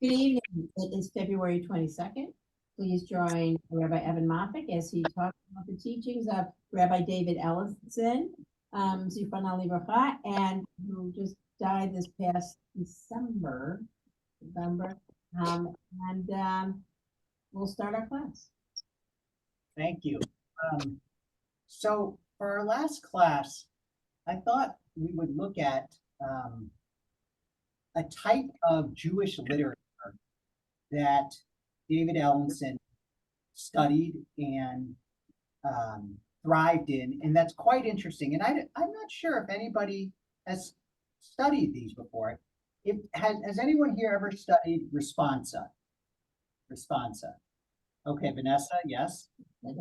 Good evening. It is February 22nd. Please join Rabbi Evan Moffic as he talks about the teachings of Rabbi David Ellenson, Zichrono Livracha, and who just died this past November. And we'll start our class. Thank you. So for our last class, I thought we would look at a type of Jewish literature that David Ellenson studied and thrived in, and that's quite interesting. And I'm not sure if anybody has studied these before. Has anyone here ever studied Responsa? Responsa. Okay, Vanessa, yes.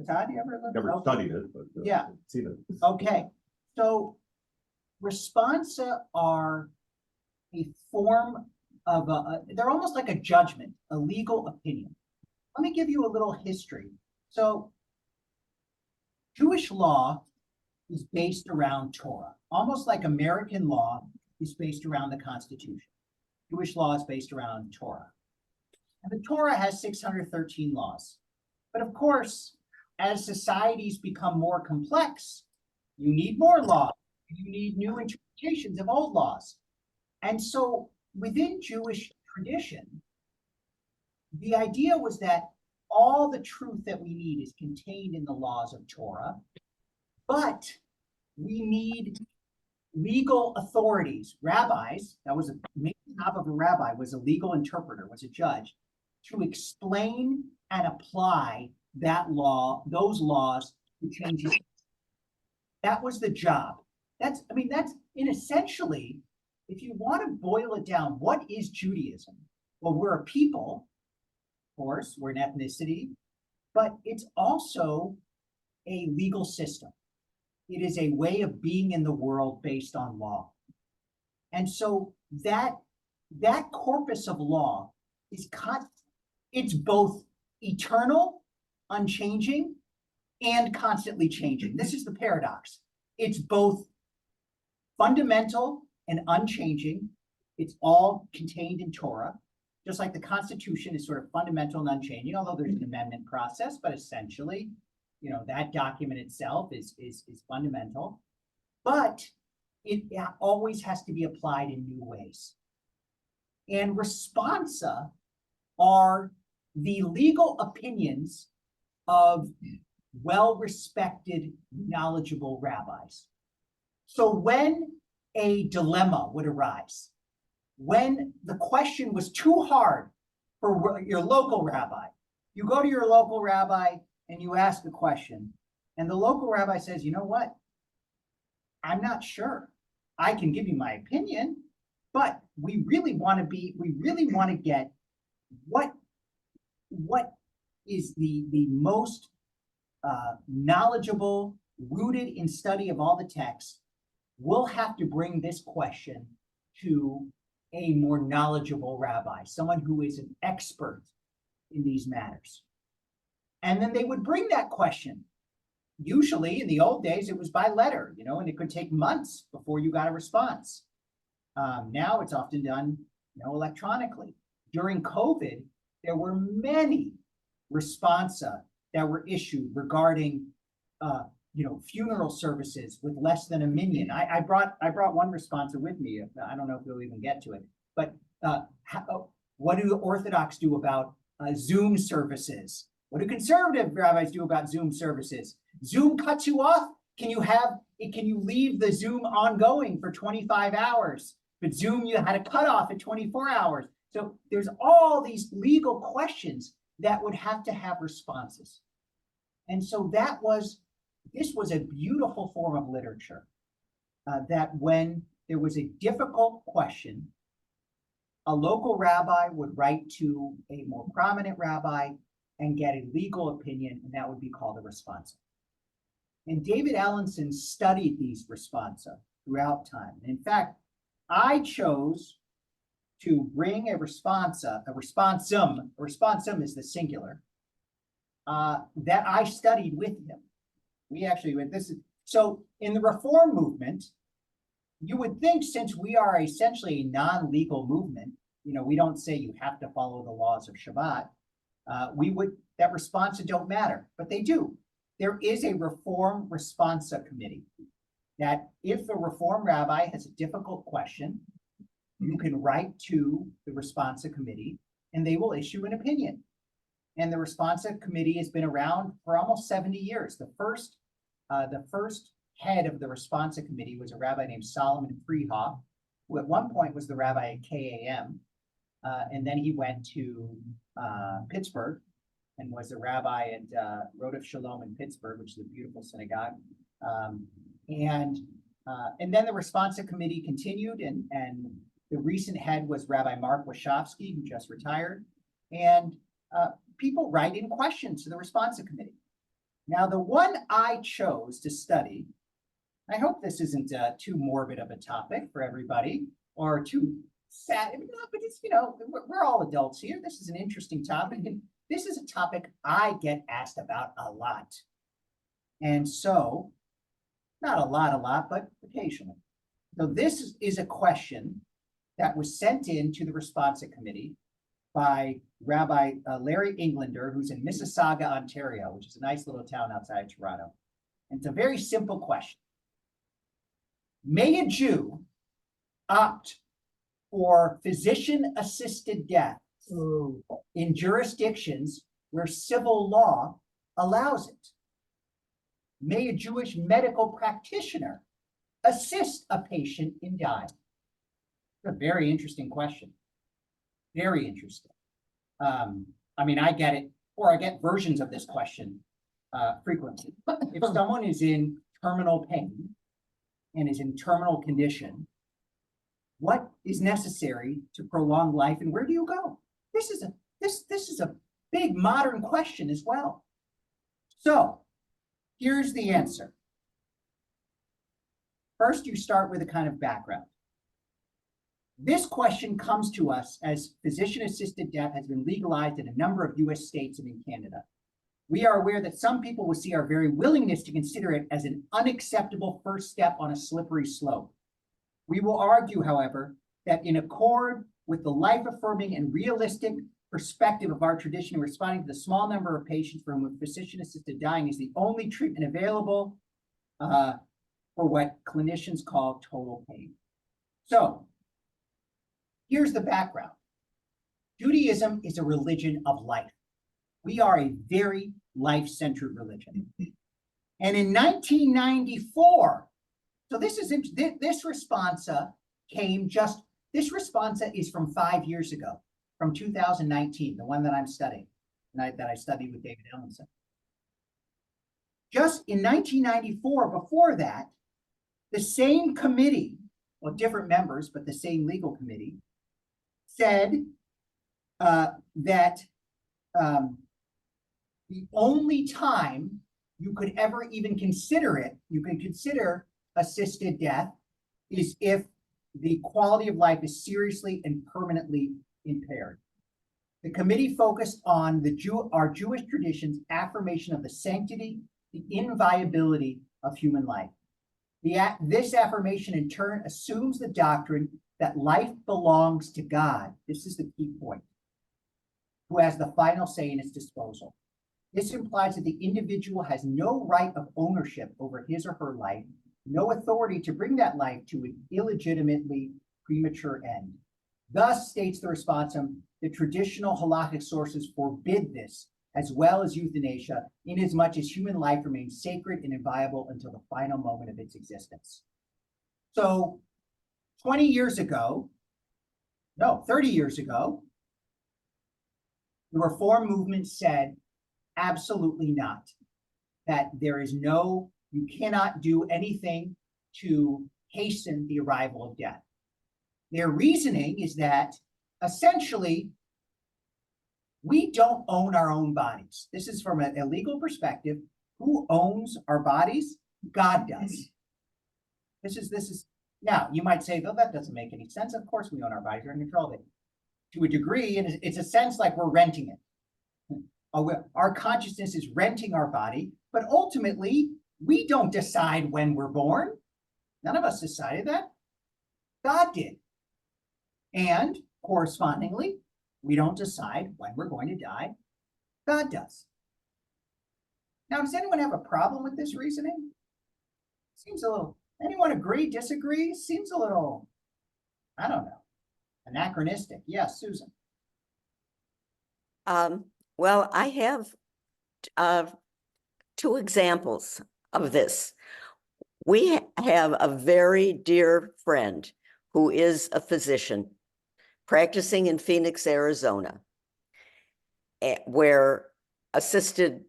Todd, you ever looked? Never studied it, but yeah, seen it. Okay, so Responsa are a form of they're almost like a judgment, a legal opinion. Let me give you a little history. So Jewish law is based around Torah, almost like American law is based around the Constitution. Jewish law is based around Torah. And the Torah has 613 laws. But of course, as societies become more complex, you need more law. You need new interpretations of old laws. And so within Jewish tradition, the idea was that all the truth that we need is contained in the laws of Torah, but we need legal authorities, rabbis. That was a main job of a rabbi, was a legal interpreter, was a judge, to explain and apply that law, those laws to change it. That was the job. That's in essentially, if you want to boil it down, what is Judaism? Well, we're a people, of course, we're an ethnicity, but it's also a legal system. It is a way of being in the world based on law. And so that corpus of law it's both eternal, unchanging, and constantly changing. This is the paradox. It's both fundamental and unchanging. It's all contained in Torah, just like the Constitution is sort of fundamental and unchanging, although there's an amendment process, but essentially, that document itself is fundamental, but it always has to be applied in new ways. And responsa are the legal opinions of well-respected, knowledgeable rabbis. So when a dilemma would arise, when the question was too hard for your local rabbi, you go to your local rabbi and you ask the question, and the local rabbi says, you know what? I'm not sure. I can give you my opinion, but we really want to get what is the most knowledgeable, rooted in study of all the texts. We'll have to bring this question to a more knowledgeable rabbi, someone who is an expert in these matters. And then they would bring that question. Usually in the old days, it was by letter, and it could take months before you got a response. Now it's often done, electronically. During COVID, there were many responsa that were issued regarding, funeral services with less than a minyan. I brought one responsa with me. I don't know if we'll even get to it, but what do the Orthodox do about Zoom services? What do conservative rabbis do about Zoom services? Zoom cuts you off. Can you leave the Zoom ongoing for 25 hours? But Zoom, you had a cutoff at 24 hours. So there's all these legal questions that would have to have responses. And so this was a beautiful form of literature that when there was a difficult question, a local rabbi would write to a more prominent rabbi and get a legal opinion, and that would be called a responsa. And David Ellenson studied these responsa throughout time. In fact, I chose to bring a responsum is the singular, that I studied with him. We actually went, so in the Reform movement, you would think, since we are essentially a non-legal movement, we don't say you have to follow the laws of Shabbat. That responsa don't matter, but they do. There is a Reform Responsa committee that if a Reform rabbi has a difficult question, you can write to the Responsa committee and they will issue an opinion. And the Responsa committee has been around for almost 70 years. The first head of the Responsa committee was a rabbi named Solomon Freehoff, who at one point was the rabbi at KAM. And then he went to Pittsburgh and was a rabbi at Rodef Shalom in Pittsburgh, which is a beautiful synagogue. And then the Responsa committee continued, and the recent head was Rabbi Mark Wachowski, who just retired. And people write in questions to the Responsa committee. Now, the one I chose to study, I hope this isn't too morbid of a topic for everybody, or too sad, but it's, we're all adults here. This is an interesting topic, and this is a topic I get asked about a lot. And so, not a lot, but occasionally. So this is a question that was sent in to the Responsa committee by Rabbi Larry Englander, who's in Mississauga, Ontario, which is a nice little town outside of Toronto. And it's a very simple question. May a Jew opt for physician-assisted death in jurisdictions where civil law allows it? May a Jewish medical practitioner assist a patient in dying? It's a very interesting question. Very interesting. I get it, or I get versions of this question frequently. If someone is in terminal pain and is in terminal what is necessary to prolong life, and where do you go? This is a big modern question as well. So here's the answer. First, you start with a kind of background. This question comes to us as physician-assisted death has been legalized in a number of US states and in Canada. We are aware that some people will see our very willingness to consider it as an unacceptable first step on a slippery slope. We will argue, however, that in accord with the life-affirming and realistic perspective of our tradition in responding to the small number of patients for whom physician-assisted dying is the only treatment available for what clinicians call total pain. So, here's the background. Judaism is a religion of life. We are a very life-centered religion. And in 1994, so this responsa this responsa is from 5 years ago, from 2019, the one that I'm studying, that I studied with David Ellenson. Just in 1994, before that, the same committee, well, different members, but the same legal committee, said that the only time you could ever even consider it, you can consider assisted death, is if the quality of life is seriously and permanently impaired. The committee focused on our Jewish tradition's affirmation of the sanctity, the inviolability of human life. This affirmation in turn assumes the doctrine that life belongs to God. This is the key point, who has the final say in its disposal. This implies that the individual has no right of ownership over his or her life, no authority to bring that life to an illegitimately premature end. Thus, states the responsum, the traditional halakhic sources forbid this, as well as euthanasia, inasmuch as human life remains sacred and inviolable until the final moment of its existence. So 30 years ago, the Reform movement said, absolutely not, that you cannot do anything to hasten the arrival of death. Their reasoning is that essentially, we don't own our own bodies. This is from a legal perspective. Who owns our bodies? God does. This is now, you might say, though, that doesn't make any sense. Of course we own our bodies, we're in control of it. To a degree, and it's a sense like we're renting it. Our consciousness is renting our body, but ultimately, we don't decide when we're born. None of us decided that. God did. And Correspondingly, we don't decide when we're going to die. God does. Now, does anyone have a problem with this reasoning? Seems a little, anyone agree, disagree? Seems a little, I don't know, anachronistic. Yes, Susan. Well, I have two examples of this. We have a very dear friend who is a physician practicing in Phoenix, Arizona, where assisted,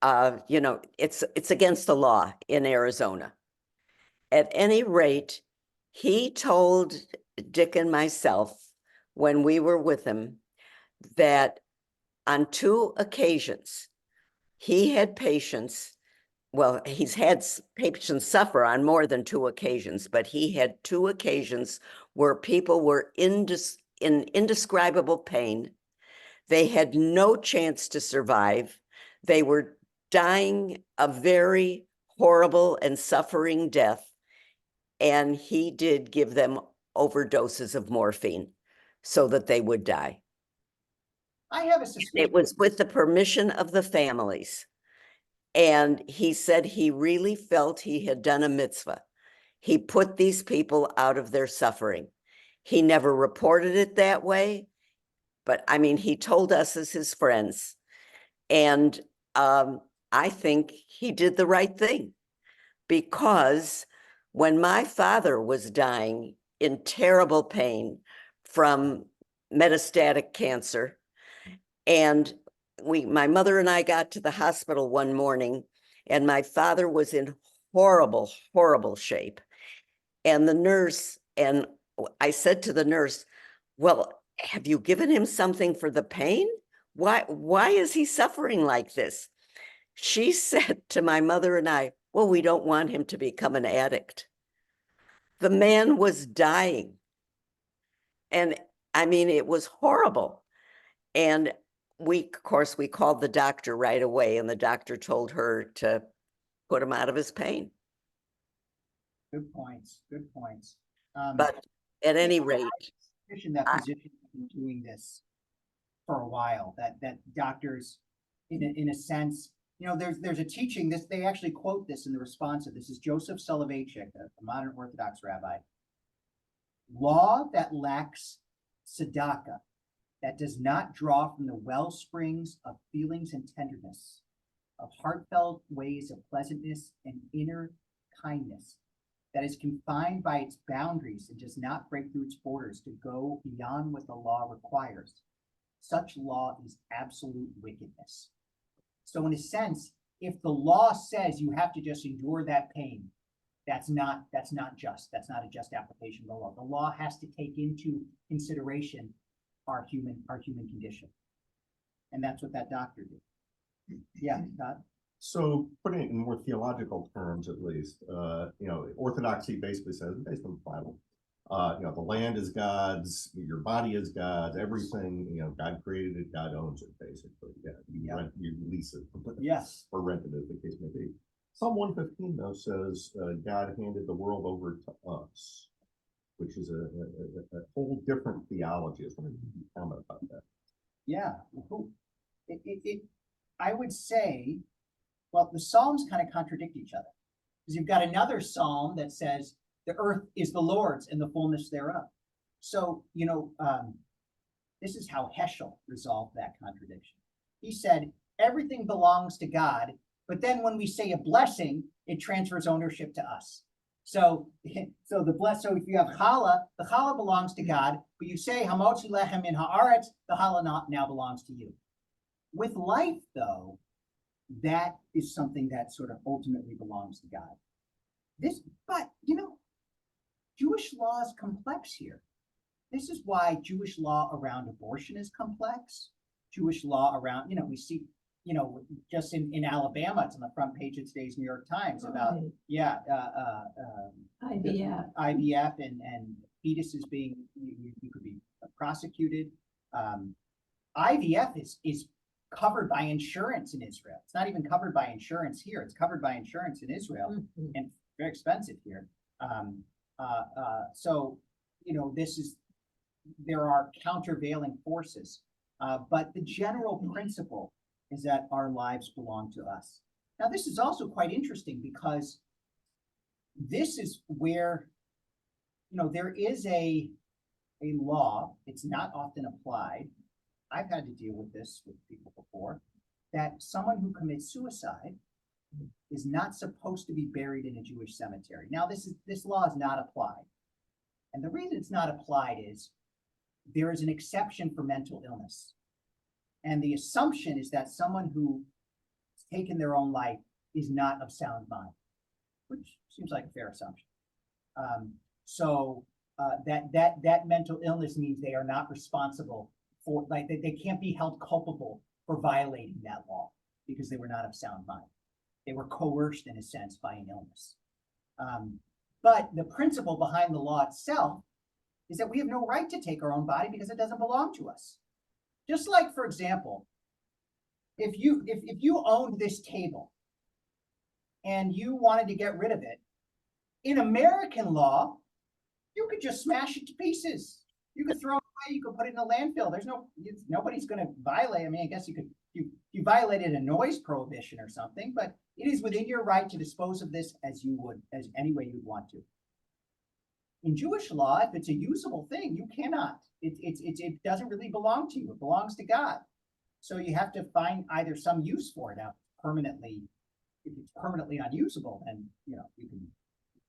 it's against the law in Arizona. At any rate, he told Dick and myself when we were with him that on 2 occasions, he had patients, well, he's had patients suffer on more than 2 occasions, but he had 2 occasions where people were in indescribable pain. They had no chance to survive. They were dying a very horrible and suffering death. And he did give them overdoses of morphine so that they would die. I have a suspicion. It was with the permission of the families. And he said he really felt he had done a mitzvah. He put these people out of their suffering. He never reported it that way, but I mean, he told us as his friends. And I think he did the right thing, because when my father was dying in terrible pain from metastatic cancer, and my mother and I got to the hospital one morning, and my father was in horrible, horrible shape. And the nurse, and I said to the nurse, well, have you given him something for the pain? Why is he suffering like this? She said to my mother and I, well, we don't want him to become an addict. The man was dying. And I mean, it was horrible. And of course, we called the doctor right away, and the doctor told her to put him out of his pain. Good points, good points. But at any rate, That physicians have been doing this for a while, that doctors, in a sense, there's a teaching, they actually quote this in the Responsa. This is Joseph Soloveitchik, a modern Orthodox rabbi. Law that lacks tzedakah, that does not draw from the well springs of feelings and tenderness, of heartfelt ways of pleasantness and inner kindness, that is confined by its boundaries and does not break through its borders to go beyond what the law requires. Such law is absolute wickedness. So in a sense, if the law says you have to just endure that pain, that's not just. That's not a just application of the law. The law has to take into consideration our human condition. And that's what that doctor did. Yeah, Todd? So putting it in more theological terms, at least, orthodoxy basically says, based on the Bible, the land is God's, your body is God's, everything, God created it, God owns it, basically. Yeah, you lease it. Yes. Or rent it, as the case may be. Psalm 115, though, says God handed the world over to us, which is a whole different theology. I was wondering if you could comment about that. Yeah. I would say, well, the Psalms kind of contradict each other, because you've got another Psalm that says the earth is the Lord's and the fullness thereof. So, this is how Heschel resolved that contradiction. He said, everything belongs to God, but then when we say a blessing, it transfers ownership to us. So if you have challah, the challah belongs to God, but you say hamotzi lechem in haaretz, the challah now belongs to you. With life, though, that is something that sort of ultimately belongs to God. But Jewish law is complex here. This is why Jewish law around abortion is complex. Jewish law around, we see, just in Alabama, it's on the front page of today's New York Times about, IVF and fetuses being, you could be prosecuted. IVF is covered by insurance in Israel. It's not even covered by insurance here. It's covered by insurance in Israel, and very expensive here. So, there are countervailing forces. But the general principle is that our lives belong to us. Now, this is also quite interesting because this is where, there is a law, it's not often applied. I've had to deal with this with people before, that someone who commits suicide is not supposed to be buried in a Jewish cemetery. Now, this law is not applied. And the reason it's not applied is there is an exception for mental illness. And the assumption is that someone who has taken their own life is not of sound mind, which seems like a fair assumption. That mental illness means they are not responsible for, like, they can't be held culpable for violating that law because they were not of sound mind. They were coerced in a sense by an illness. But the principle behind the law itself is that we have no right to take our own body because it doesn't belong to us. Just like, for example, if you owned this table and you wanted to get rid of it, in American law, you could just smash it to pieces. You could throw it away, you could put it in a landfill. Nobody's going to violate. I mean, I guess you violated a noise prohibition or something, but it is within your right to dispose of this as any way you'd want to. In Jewish law, if it's a usable thing, you cannot. It doesn't really belong to you. It belongs to God. So you have to find either some use for it. Now, if it's permanently unusable, then you can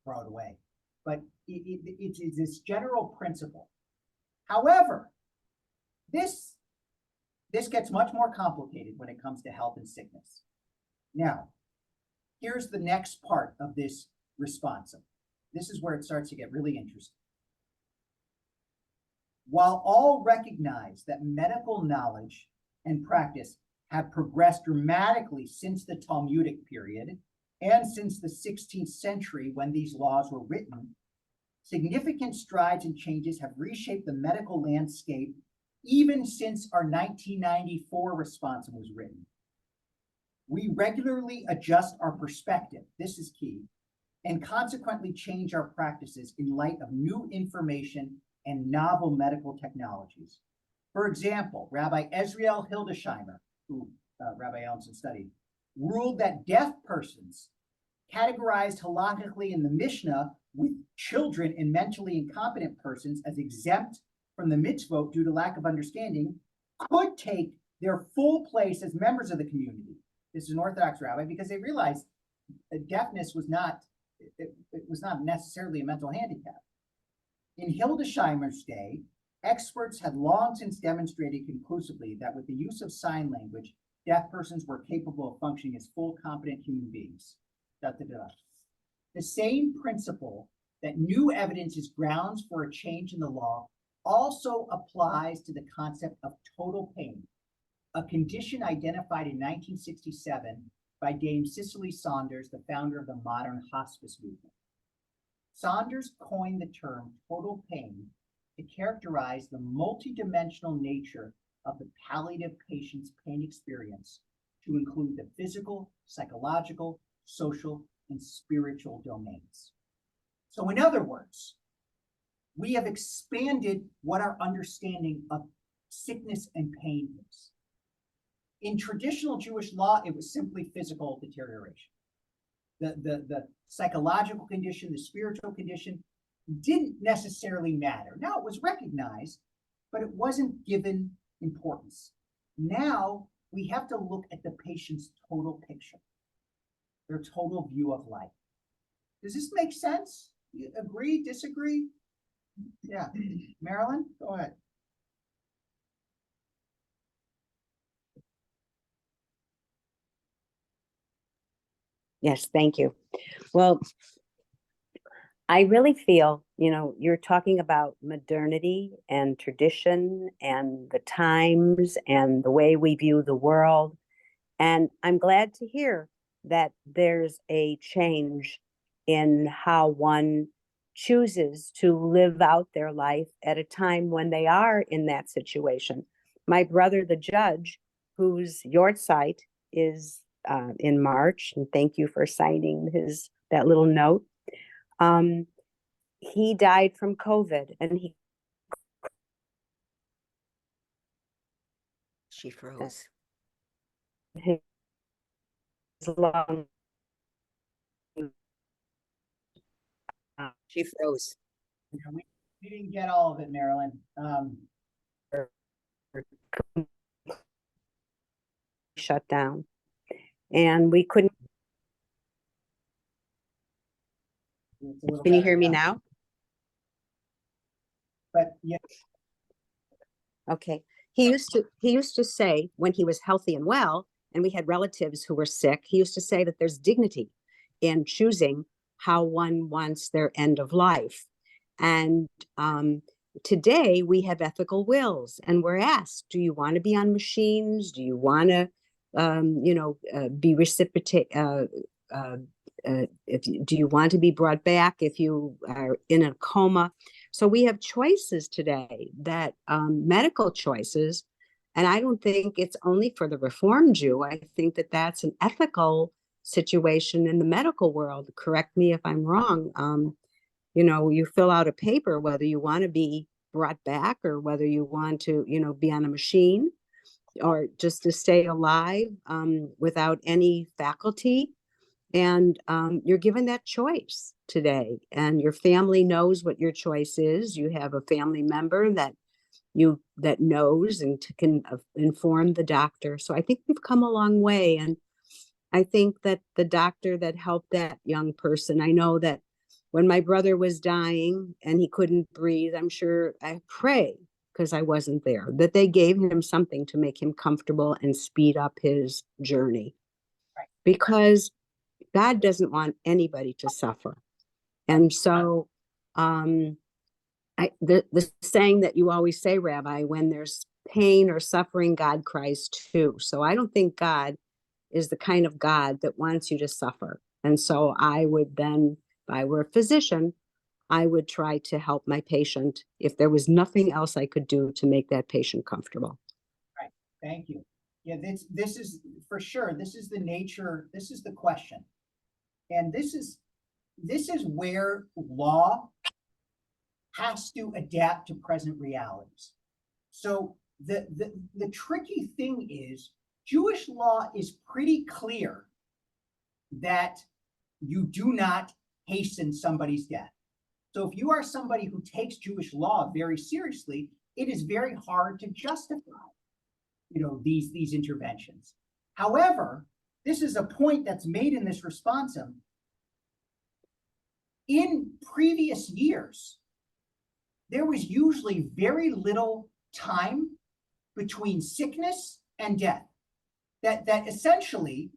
throw it away. But it's this general principle. However, this gets much more complicated when it comes to health and sickness. Now, here's the next part of this response. This is where it starts to get really interesting. While all recognize that medical knowledge and practice have progressed dramatically since the Talmudic period and since the 16th century when these laws were written, significant strides and changes have reshaped the medical landscape even since our 1994 response was written. We regularly adjust our perspective, this is key, and consequently change our practices in light of new information and novel medical technologies. For example, Rabbi Ezriel Hildesheimer, who Rabbi Ellenson studied, ruled that deaf persons categorized halakhically in the Mishnah with children and mentally incompetent persons as exempt from the mitzvot due to lack of understanding could take their full place as members of the community. This is an Orthodox rabbi because they realized that deafness was not necessarily a mental handicap. In Hildesheimer's day, experts had long since demonstrated conclusively that with the use of sign language, deaf persons were capable of functioning as full, competent human beings. The same principle that new evidence is grounds for a change in the law also applies to the concept of total pain, a condition identified in 1967 by Dame Cicely Saunders, the founder of the modern hospice movement. Saunders coined the term total pain to characterize the multidimensional nature of the palliative patient's pain experience to include the physical, psychological, social, and spiritual domains. So in other words, we have expanded what our understanding of sickness and pain is. In traditional Jewish law, it was simply physical deterioration. The psychological condition, the spiritual condition didn't necessarily matter. Now it was recognized, but it wasn't given importance. Now we have to look at the patient's total picture, their total view of life. Does this make sense? You agree, disagree? Yeah. Marilyn, go ahead. Yes, thank you. Well, I really feel, you're talking about modernity and tradition and the times and the way we view the world. And I'm glad to hear that there's a change in how one chooses to live out their life at a time when they are in that situation. My brother, the judge, whose yahrzeit is in March, and thank you for signing that little note. He died from COVID, and he She froze. his long She froze. Yeah, we didn't get all of it, Marilyn. shut down, and we couldn't. It's a little Can you better hear me now? But yeah, Okay. He used to say when he was healthy and well, and we had relatives who were sick, he used to say that there's dignity in choosing how one wants their end of life. And today we have ethical wills, and we're asked, do you want to be on machines? Do you want to, be reciprocate? Do you want to be brought back if you are in a coma? So we have choices today, that medical choices, and I don't think it's only for the Reform Jew. I think that that's an ethical situation in the medical world. Correct me if I'm wrong. You fill out a paper whether you want to be brought back or whether you want to, be on a machine or just to stay alive without any faculty. And you're given that choice today, and your family knows what your choice is. You have a family member that knows and can inform the doctor. So I think we've come a long way. And I think that the doctor that helped that young person, I know that when my brother was dying and he couldn't breathe, I'm sure, I pray, because I wasn't there, that they gave him something to make him comfortable and speed up his journey. Right. Because God doesn't want anybody to suffer. And so the saying that you always say, Rabbi, when there's pain or suffering, God cries too. So I don't think God is the kind of God that wants you to suffer. And so I would then, if I were a physician, I would try to help my patient if there was nothing else I could do to make that patient comfortable. right. Thank you. Yeah, this is for sure. This is the nature. This is the question. And this is where law has to adapt to present realities. So the tricky thing is, Jewish law is pretty clear that you do not hasten somebody's death. So if you are somebody who takes Jewish law very seriously, it is very hard to justify, these interventions. However, this is a point that's made in this responsum. In previous years, there was usually very little time between sickness and death. That essentially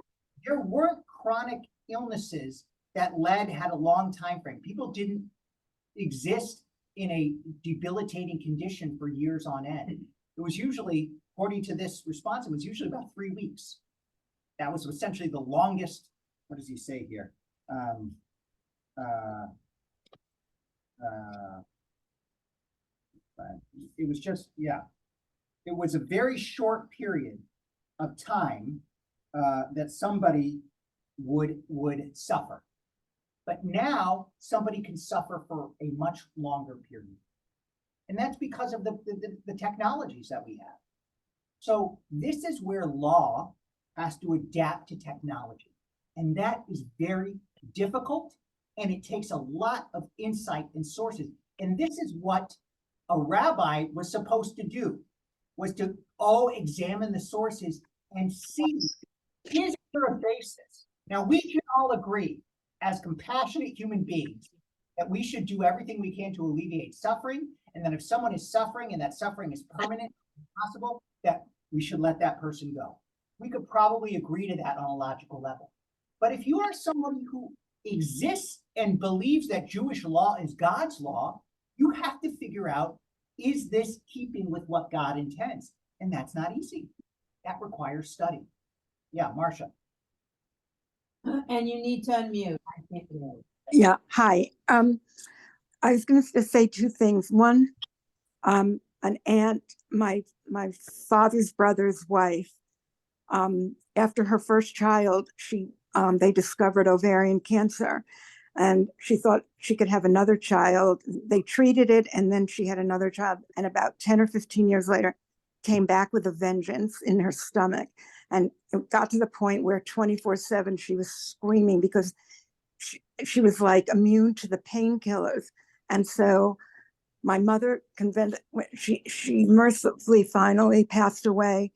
there weren't chronic illnesses that had a long time frame. People didn't exist in a debilitating condition for years on end. It was usually, according to this response, it was usually about 3 weeks. That was essentially the longest. What does he say here? It was just, it was a very short period of time that somebody would suffer. But now somebody can suffer for a much longer period. And that's because of the technologies that we have. So this is where law has to adapt to technology. And that is very difficult, and it takes a lot of insight and sources. And this is what a rabbi was supposed to do, was to examine the sources and see, is there a basis? Now, we can all agree as compassionate human beings that we should do everything we can to alleviate suffering, and that if someone is suffering and that suffering is permanent, possible, that we should let that person go. We could probably agree to that on a logical level. But if you are somebody who exists and believes that Jewish law is God's law, you have to figure out, is this keeping with what God intends? And that's not easy. That requires study. Yeah, Marcia. And you need to unmute. I can't hear you. Yeah, hi. I was going to say two things. One, an aunt, my father's brother's wife, after her first child, they discovered ovarian cancer, and she thought she could have another child. They treated it, and then she had another child. And about 10 or 15 years later, came back with a vengeance in her stomach. And it got to the point where 24/7 she was screaming because she was like immune to the painkillers. And so my mother she mercifully finally passed away.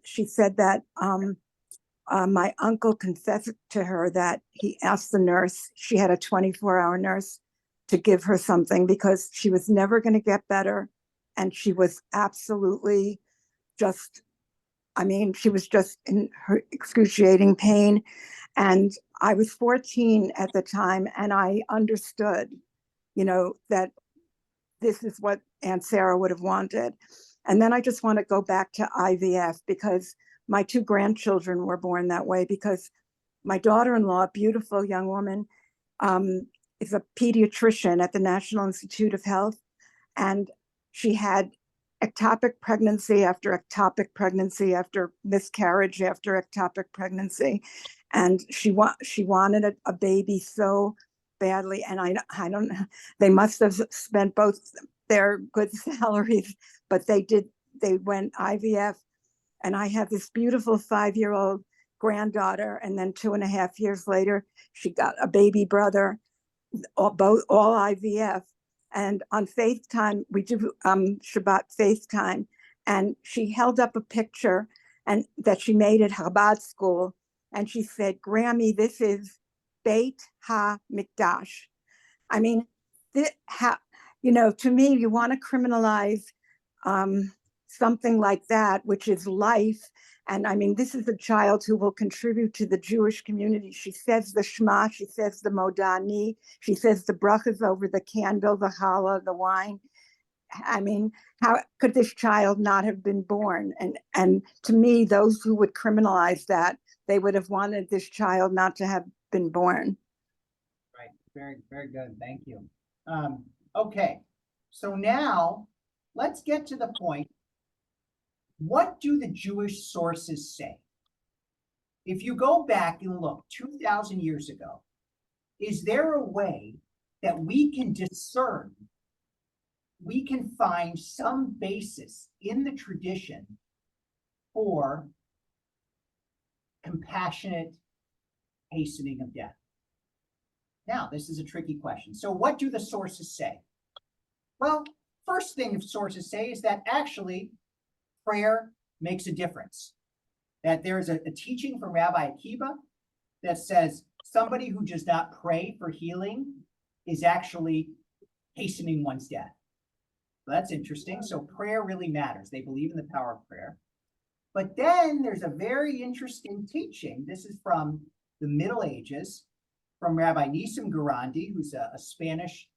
She said that my uncle confessed to her that he asked the nurse, she had a 24-hour nurse, to give her something because she was never going to get better. And she was absolutely just, I mean, she was just in her excruciating pain. And I was 14 at the time, and I understood, that this is what Aunt Sarah would have wanted. And then I just want to go back to IVF because my 2 grandchildren were born that way, because my daughter-in-law, a beautiful young woman, is a pediatrician at the National Institute of Health. And she had ectopic pregnancy after ectopic pregnancy after miscarriage after ectopic pregnancy. And she wanted a baby so badly. And I don't know, they must have spent both their good salaries, but they went IVF. And I have this beautiful 5-year-old granddaughter. And then 2.5 years later, she got a baby brother, all IVF. And on FaceTime, we do Shabbat FaceTime. And she held up a picture and that she made at Chabad school. And she said, Grammy, this is Beit HaMikdash. I mean, to me, you want to criminalize something like that, which is life. And I mean, this is a child who will contribute to the Jewish community. She says the Shema, she says the Modani, she says the brachas over the candle, the challah, the wine. I mean, how could this child not have been born? And to me, those who would criminalize that, they would have wanted this child not to have been born. Right, very, very good, thank you. Okay, so now let's get to the point. What do the Jewish sources say? If you go back and look 2,000 years ago, is there a way that we can discern, we can find some basis in the tradition for compassionate hastening of death? Now, this is a tricky question. So what do the sources say? Well, first thing sources say is that actually prayer makes a difference. That there is a teaching from Rabbi Akiva that says somebody who does not pray for healing is actually hastening one's death. So that's interesting. So prayer really matters. They believe in the power of prayer. But then there's a very interesting teaching. This is from the Middle Ages, from Rabbi Nissim Garandi, who's a Spanish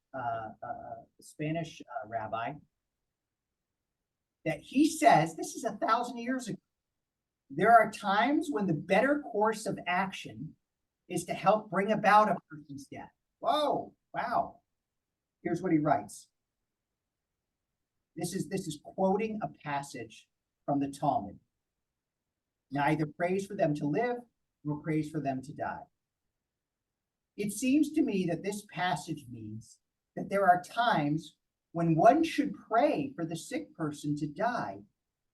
rabbi, that he says, this is 1,000 years ago, there are times when the better course of action is to help bring about a person's death. Whoa, wow. Here's what he writes. This is quoting a passage from the Talmud. Neither prays for them to live, nor prays for them to die. It seems to me that this passage means that there are times when one should pray for the sick person to die,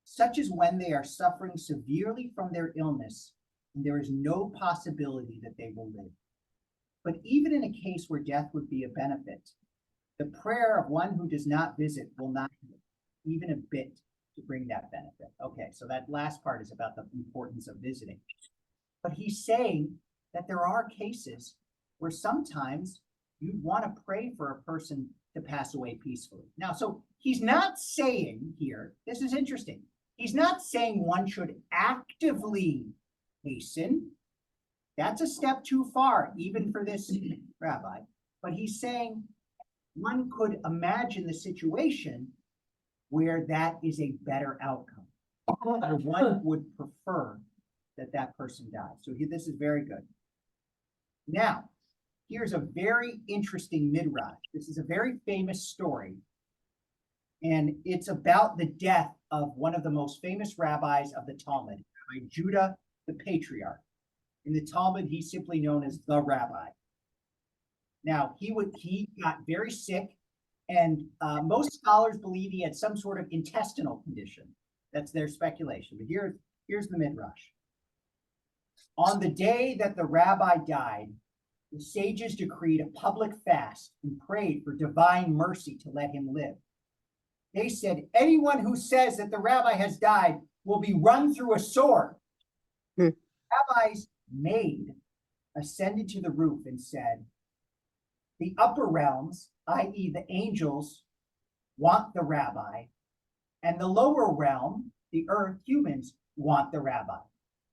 such as when they are suffering severely from their illness and there is no possibility that they will live. But even in a case where death would be a benefit, the prayer of one who does not visit will not help, even a bit, to bring that benefit. Okay, so that last part is about the importance of visiting. But he's saying that there are cases where sometimes you'd want to pray for a person to pass away peacefully. Now, so he's not saying here, this is interesting, he's not saying one should actively hasten. That's a step too far, even for this rabbi. But he's saying one could imagine the situation where that is a better outcome, or one would prefer that that person dies. So this is very good. Now, here's a very interesting midrash. This is a very famous story, and it's about the death of one of the most famous rabbis of the Talmud, Rabbi Judah the Patriarch. In the Talmud, he's simply known as the rabbi. Now, he got very sick, and most scholars believe he had some sort of intestinal condition. That's their speculation. But here's the midrash. On the day that the rabbi died, the sages decreed a public fast and prayed for divine mercy to let him live. They said, anyone who says that the rabbi has died will be run through a sword. Hmm. Rabbi's maid ascended to the roof and said, the upper realms, i.e. the angels, want the rabbi, and the lower realm, the earth, humans, want the rabbi.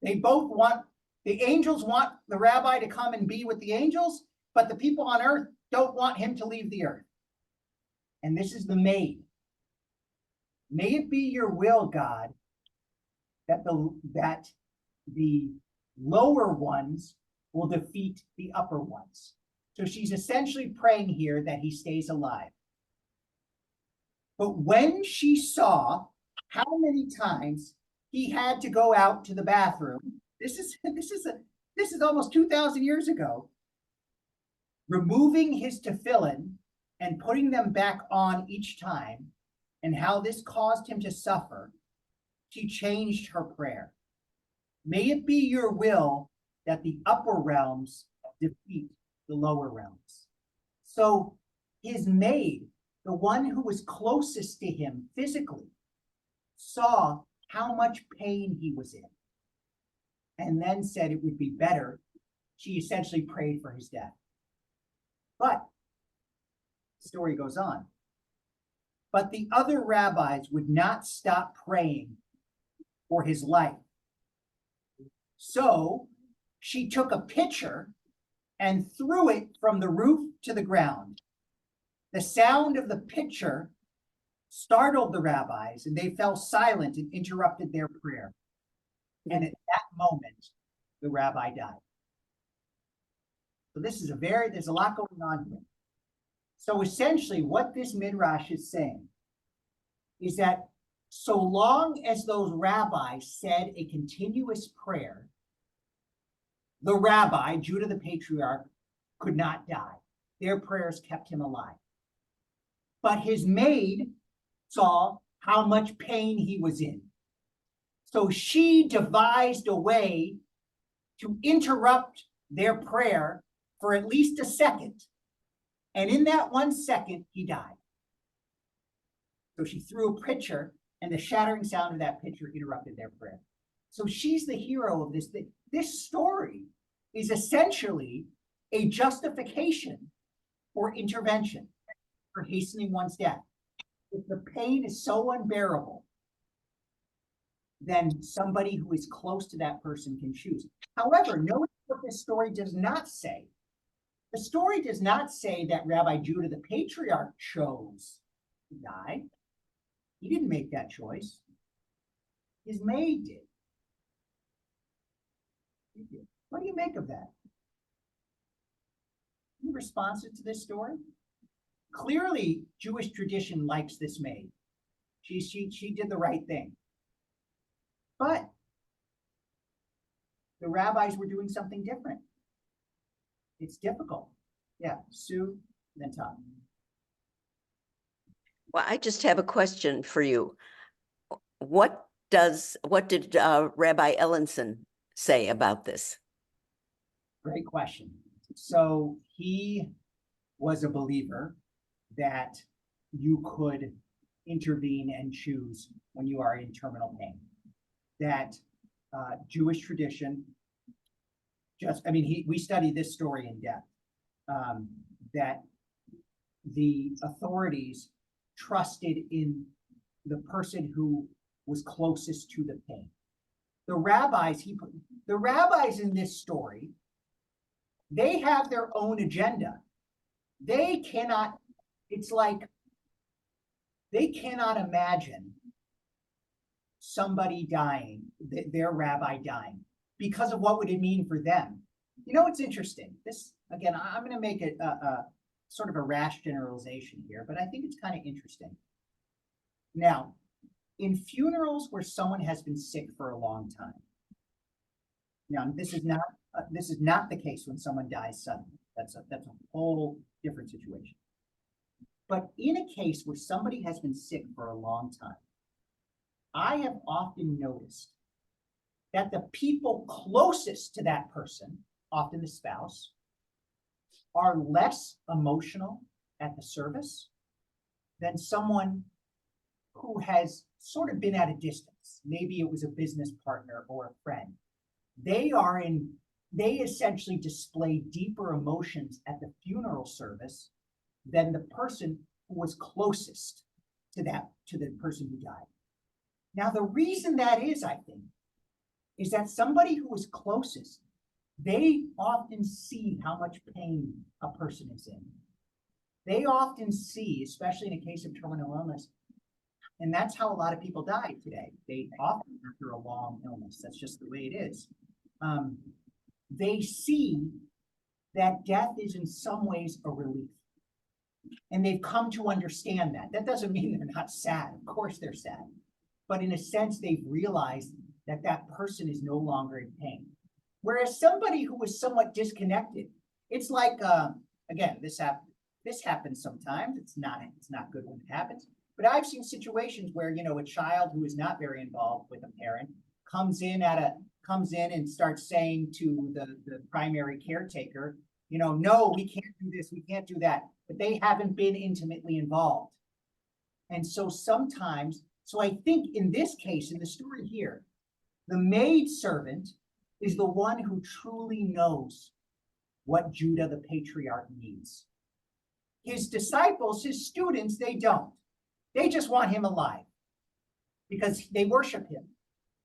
They both want, the angels want the rabbi to come and be with the angels, but the people on earth don't want him to leave the earth. And this is the maid. May it be your will, God, that the lower ones will defeat the upper ones. So she's essentially praying here that he stays alive. But when she saw how many times he had to go out to the bathroom, this is almost 2,000 years ago, removing his tefillin and putting them back on each time, and how this caused him to suffer, she changed her prayer. May it be your will that the upper realms defeat the lower realms. So his maid, the one who was closest to him physically, saw how much pain he was in, and then said it would be better. She essentially prayed for his death. But the story goes on. But the other rabbis would not stop praying for his life. So she took a pitcher and threw it from the roof to the ground. The sound of the pitcher startled the rabbis, and they fell silent and interrupted their prayer. And at that moment, the rabbi died. So there's a lot going on here. So essentially what this midrash is saying is that so long as those rabbis said a continuous prayer, the rabbi, Judah the patriarch, could not die. Their prayers kept him alive. But his maid saw how much pain he was in. So she devised a way to interrupt their prayer for at least a second. And in that 1 second, he died. So she threw a pitcher, and the shattering sound of that pitcher interrupted their prayer. So she's the hero of this thing. This story is essentially a justification for intervention, for hastening one's death. If the pain is so unbearable, then somebody who is close to that person can choose. However, notice what this story does not say. The story does not say that Rabbi Judah the patriarch chose to die. He didn't make that choice. His maid did. What do you make of that? Any responses to this story? Clearly, Jewish tradition likes this maid. She did the right thing. But the rabbis were doing something different. It's difficult. Yeah, Sue, then Tom. Well, I just have a question for you. What did Rabbi Ellenson say about this? Great question. So he was a believer that you could intervene and choose when you are in terminal pain. That Jewish tradition, we study this story in depth, that the authorities trusted in the person who was closest to the pain. The rabbis in this story, they have their own agenda. They cannot imagine somebody dying, their rabbi dying, because of what would it mean for them. You know, it's interesting. This, again, I'm going to make it a sort of a rash generalization here, but I think it's kind of interesting. Now, in funerals where someone has been sick for a long time, now this is not the case when someone dies suddenly. That's a whole different situation. But in a case where somebody has been sick for a long time, I have often noticed that the people closest to that person, often the spouse, are less emotional at the service than someone who has sort of been at a distance. Maybe it was a business partner or a friend. They essentially display deeper emotions at the funeral service than the person who was closest to the person who died. Now, the reason that is, I think, is that somebody who was closest, they often see how much pain a person is in. They often see, especially in a case of terminal illness, and that's how a lot of people die today. They often after a long illness. That's just the way it is. They see that death is in some ways a relief. And they've come to understand that. That doesn't mean they're not sad. Of course they're sad. But in a sense, they've realized that that person is no longer in pain. Whereas somebody who was somewhat disconnected, it's like, again, this happens sometimes. It's not good when it happens. But I've seen situations where, a child who is not very involved with a parent comes in and starts saying to the primary caretaker, no, we can't do this, we can't do that. But they haven't been intimately involved. And so I think in this case, in the story here, the maidservant is the one who truly knows what Judah the patriarch needs. His disciples, his students, they don't. They just want him alive because they worship him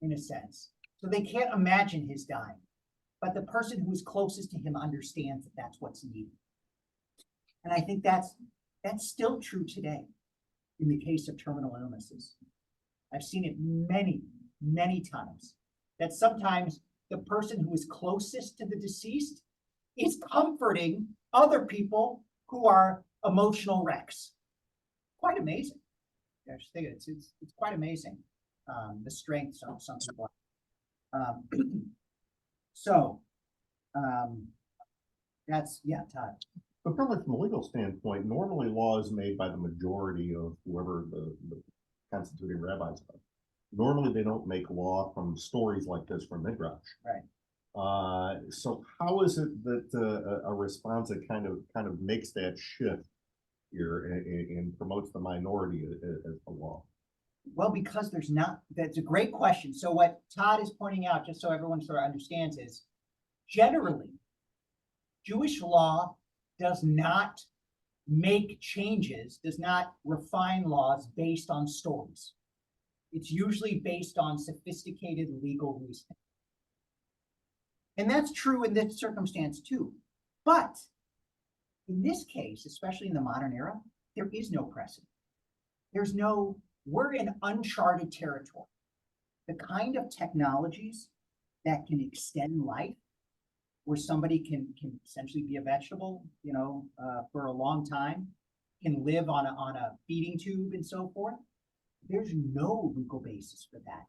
in a sense. So they can't imagine his dying. But the person who is closest to him understands that that's what's needed. And I think that's still true today in the case of terminal illnesses. I've seen it many, many times that sometimes the person who is closest to the deceased is comforting other people who are emotional wrecks. Quite amazing. I just think it's quite amazing, the strength of some people. That's, Todd. But from a legal standpoint, normally law is made by the majority of whoever the constituting rabbis are. Normally, they don't make law from stories like this from Midrash. Right. So how is it that a response that kind of makes that shift here and promotes the minority as the law? Well, because that's a great question. So what Todd is pointing out, just so everyone sort of understands, is generally, Jewish law does not make changes, does not refine laws based on stories. It's usually based on sophisticated legal reasoning. And that's true in this circumstance too. But in this case, especially in the modern era, there is no precedent. We're in uncharted territory. The kind of technologies that can extend life, where somebody can essentially be a vegetable, for a long time, can live on a feeding tube and so forth. There's no legal basis for that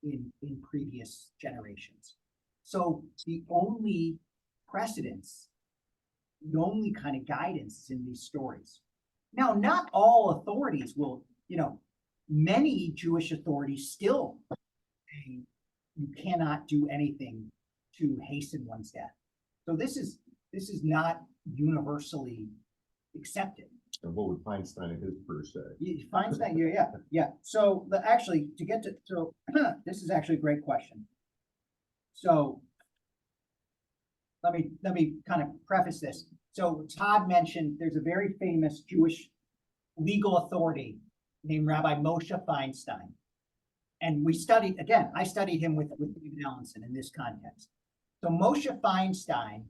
in previous generations. So the only precedence, the only kind of guidance is in these stories. Now, not all authorities will, many Jewish authorities still say you cannot do anything to hasten one's death. So this is not universally accepted. And what would Feinstein and his first say? Feinstein, yeah. So this is actually a great question. So let me kind of preface this. So Todd mentioned there's a very famous Jewish legal authority named Rabbi Moshe Feinstein. And I studied him with David Ellenson in this context. So Moshe Feinstein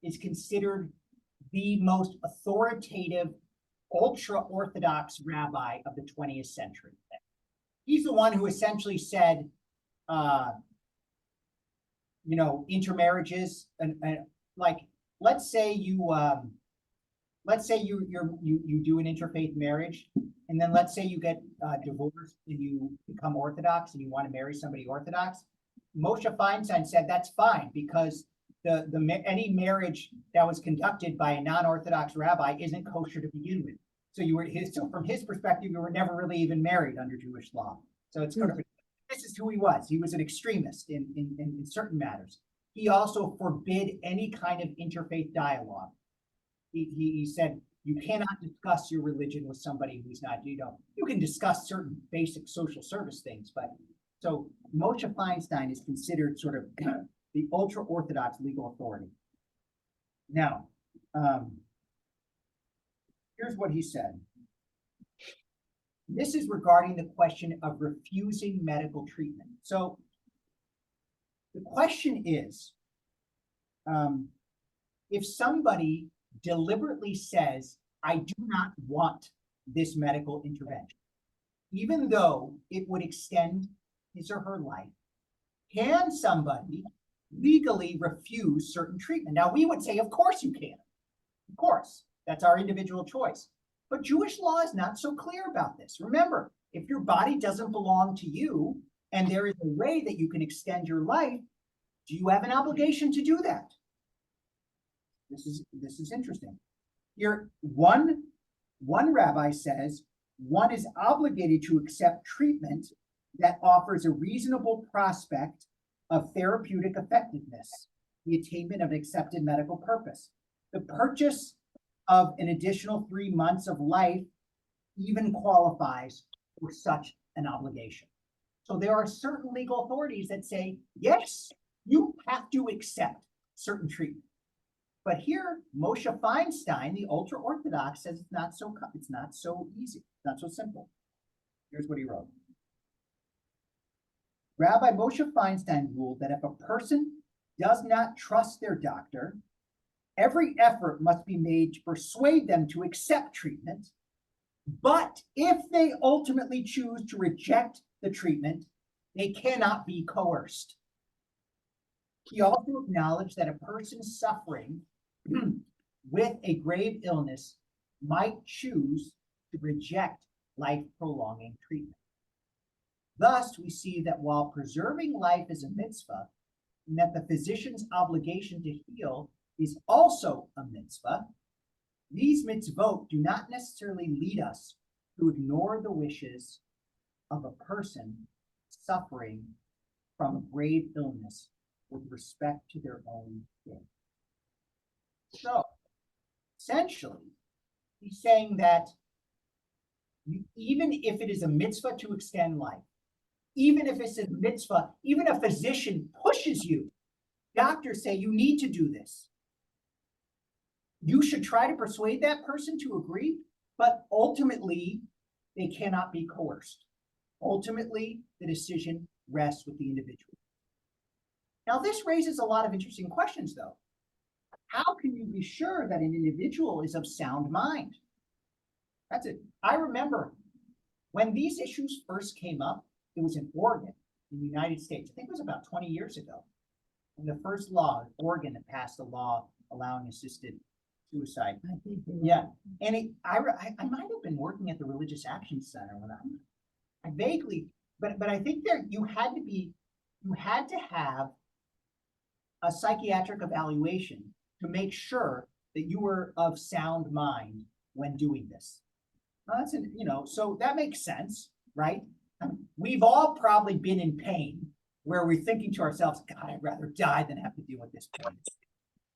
is considered the most authoritative, ultra-Orthodox rabbi of the 20th century. He's the one who essentially said, intermarriages, and like, let's say you do an interfaith marriage, and then let's say you get divorced and you become Orthodox and you want to marry somebody Orthodox. Moshe Feinstein said that's fine because any marriage that was conducted by a non-Orthodox rabbi isn't kosher to begin with. So from his perspective, you were never really even married under Jewish law. So it's sort of who he was. He was an extremist in certain matters. He also forbid any kind of interfaith dialogue. He said, you cannot discuss your religion with somebody who's not, you can discuss certain basic social service things, but so Moshe Feinstein is considered sort of the ultra-Orthodox legal authority. Now, here's what he said. This is regarding the question of refusing medical treatment. So the question is, if somebody deliberately says, I do not want this medical intervention, even though it would extend his or her life, can somebody legally refuse certain treatment? Now, we would say, of course you can. Of course, that's our individual choice. But Jewish law is not so clear about this. Remember, if your body doesn't belong to you and there is a way that you can extend your life, do you have an obligation to do that? This is interesting. Here, one rabbi says one is obligated to accept treatment that offers a reasonable prospect of therapeutic effectiveness, the attainment of an accepted medical purpose. The purchase of an additional 3 months of life even qualifies for such an obligation. So there are certain legal authorities that say, yes, you have to accept certain treatment. But here, Moshe Feinstein, the ultra-Orthodox, says it's not so easy, not so simple. Here's what he wrote. Rabbi Moshe Feinstein ruled that if a person does not trust their doctor, every effort must be made to persuade them to accept treatment. But if they ultimately choose to reject the treatment, they cannot be coerced. He also acknowledged that a person suffering with a grave illness might choose to reject life-prolonging treatment. Thus, we see that while preserving life is a mitzvah, and that the physician's obligation to heal is also a mitzvah, these mitzvot do not necessarily lead us to ignore the wishes of a person suffering from a grave illness with respect to their own faith. So, essentially, he's saying that even if it is a mitzvah to extend life, even if it's a mitzvah, even a physician pushes you, doctors say you need to do this, you should try to persuade that person to agree, but ultimately, they cannot be coerced. Ultimately, the decision rests with the individual. Now, this raises a lot of interesting questions, though. How can you be sure that an individual is of sound mind? That's it. I remember when these issues first came up, it was in Oregon, in the United States. I think it was about 20 years ago. And the first law, Oregon had passed a law allowing assisted suicide. I think you're Yeah, right. and I might have been working at the Religious Action Center when I vaguely, but I think you had to have a psychiatric evaluation to make sure that you were of sound mind when doing this. That's so that makes sense, right? We've all probably been in pain where we're thinking to ourselves, God, I'd rather die than have to deal with this pain.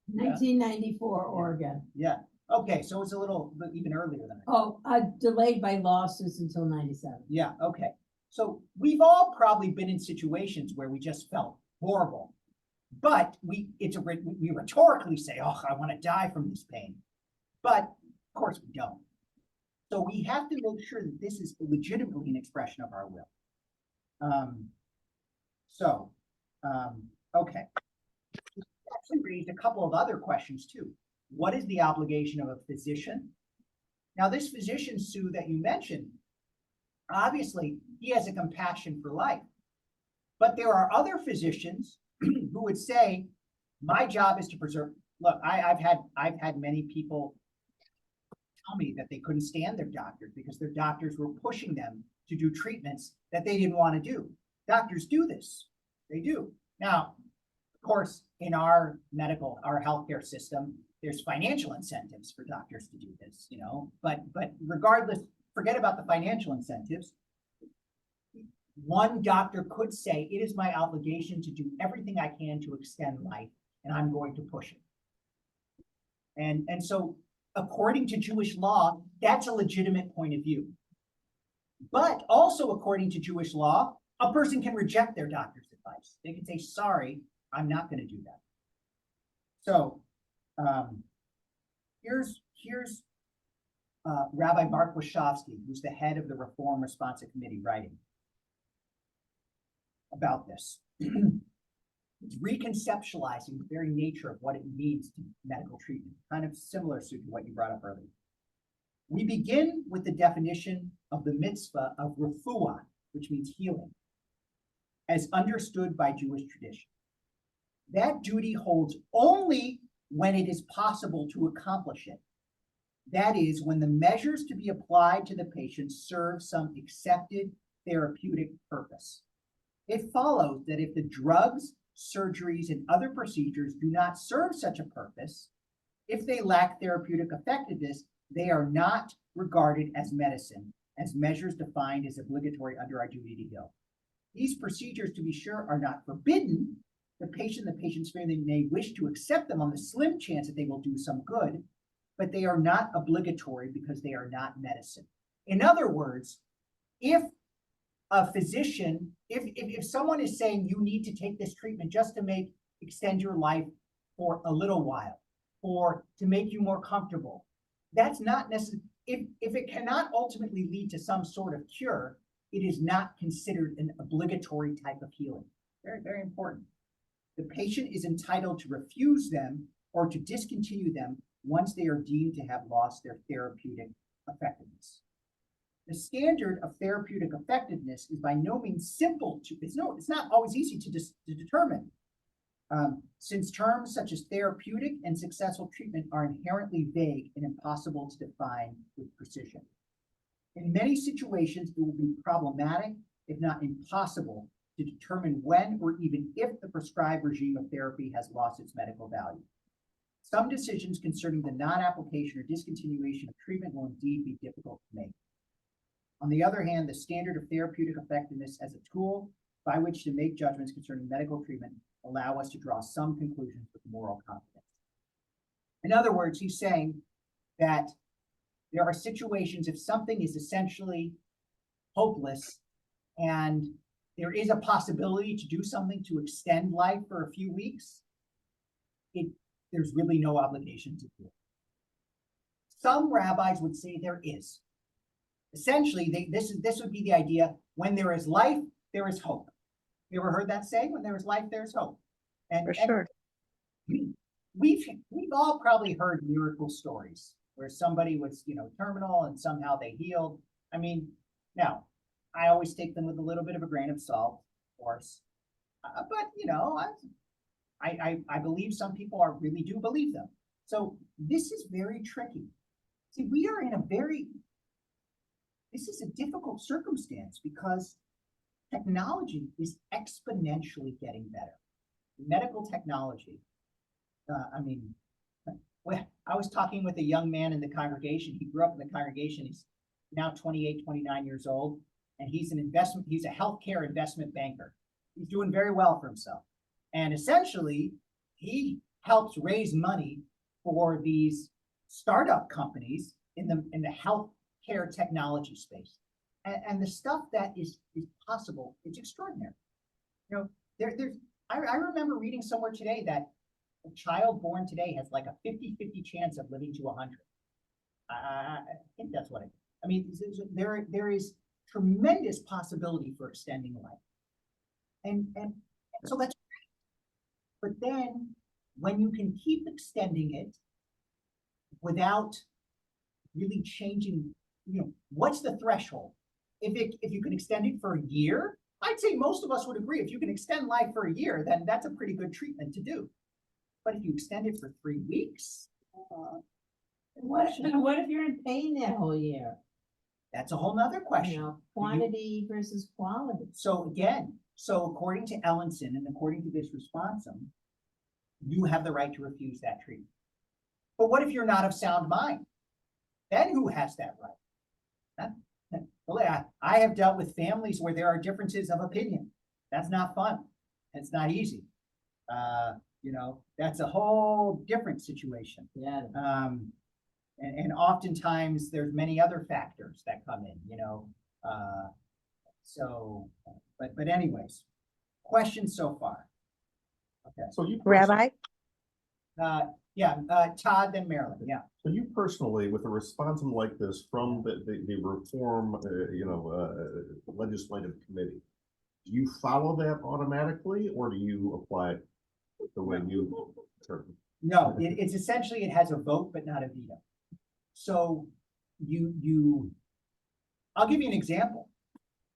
1994, Oregon. Yeah. Okay, so it's a little bit even earlier than that. Oh, delayed by lawsuits until 97. Yeah, okay. So we've all probably been in situations where we just felt horrible, but we rhetorically say, oh, I want to die from this pain. But of course we don't. So we have to make sure that this is legitimately an expression of our will. Okay. It actually raised a couple of other questions too. What is the obligation of a physician? Now, this physician, Sue, that you mentioned, obviously he has a compassion for life. But there are other physicians who would say, my job is to preserve. Look, I've had many people tell me that they couldn't stand their doctors because their doctors were pushing them to do treatments that they didn't want to do. Doctors do this. They do. Now, of course, in our healthcare system, there's financial incentives for doctors to do this, but regardless, forget about the financial incentives. one doctor could say, it is my obligation to do everything I can to extend life, and I'm going to push it. And so according to Jewish law, that's a legitimate point of view. But also according to Jewish law, a person can reject their doctor's advice. They can say, sorry, I'm not going to do that. So here's Rabbi Mark Wachowski, who's the head of the Reform Responsa committee, writing about this. It's reconceptualizing the very nature of what it means to medical treatment, kind of similar to what you brought up earlier. We begin with the definition of the mitzvah of refuah, which means healing, as understood by Jewish tradition. That duty holds only when it is possible to accomplish it. That is, when the measures to be applied to the patient serve some accepted therapeutic purpose. It follows that if the drugs, surgeries, and other procedures do not serve such a purpose, if they lack therapeutic effectiveness, they are not regarded as medicine, as measures defined as obligatory under our duty to heal. These procedures, to be sure, are not forbidden. The patient's family may wish to accept them on the slim chance that they will do some good, but they are not obligatory because they are not medicine. In other words, if a physician, if someone is saying you need to take this treatment just to extend your life for a little while, or to make you more comfortable, that's not necessary. If it cannot ultimately lead to some sort of cure, it is not considered an obligatory type of healing. Very, very important. The patient is entitled to refuse them or to discontinue them once they are deemed to have lost their therapeutic effectiveness. The standard of therapeutic effectiveness is by no means simple to, it's not always easy to determine. Since terms such as therapeutic and successful treatment are inherently vague and impossible to define with precision. In many situations, it will be problematic, if not impossible, to determine when or even if the prescribed regime of therapy has lost its medical value. Some decisions concerning the non-application or discontinuation of treatment will indeed be difficult to make. On the other hand, the standard of therapeutic effectiveness as a tool by which to make judgments concerning medical treatment allow us to draw some conclusions with moral confidence. In other words, he's saying that there are situations if something is essentially hopeless and there is a possibility to do something to extend life for a few weeks, there's really no obligation to do it. Some rabbis would say there is. Essentially, this would be the idea: when there is life, there is hope. You ever heard that say? When there is life, there's hope. And, For sure. We've all probably heard miracle stories where somebody was, terminal and somehow they healed. I mean, now I always take them with a little bit of a grain of salt, of course. But I believe some people really do believe them. So this is very tricky. See, we are in this is a difficult circumstance because technology is exponentially getting better. Medical technology. I was talking with a young man in the congregation. He grew up in the congregation. He's now 28, 29 years old, and he's a healthcare investment banker. He's doing very well for himself. And essentially, he helps raise money for these startup companies in the healthcare technology space. And the stuff that is possible, it's extraordinary. I remember reading somewhere today that a child born today has like a 50-50 chance of living to 100. I think that's what I mean, there is tremendous possibility for extending life. And so that's great. But then when you can keep extending it without really changing, what's the threshold? If you can extend it for a year, I'd say most of us would agree. If you can extend life for a year, then that's a pretty good treatment to do. But if you extend it for 3 weeks, what if you're in pain that whole year? That's a whole nother question. Quantity versus quality. So according to Ellenson and according to this responsum, you have the right to refuse that treatment. But what if you're not of sound mind? Then who has that right? well, I have dealt with families where there are differences of opinion. That's not fun. It's not easy. That's a whole different situation. Yeah. And oftentimes there's many other factors that come in, but anyways, questions so far? Okay. So you Rabbi? Todd, then Marilyn, yeah. So you personally, with a responsum like this from the Reform, legislative committee, do you follow that automatically, or do you apply it the way you? No, it's essentially, it has a vote, but not a veto. So I'll give you an example.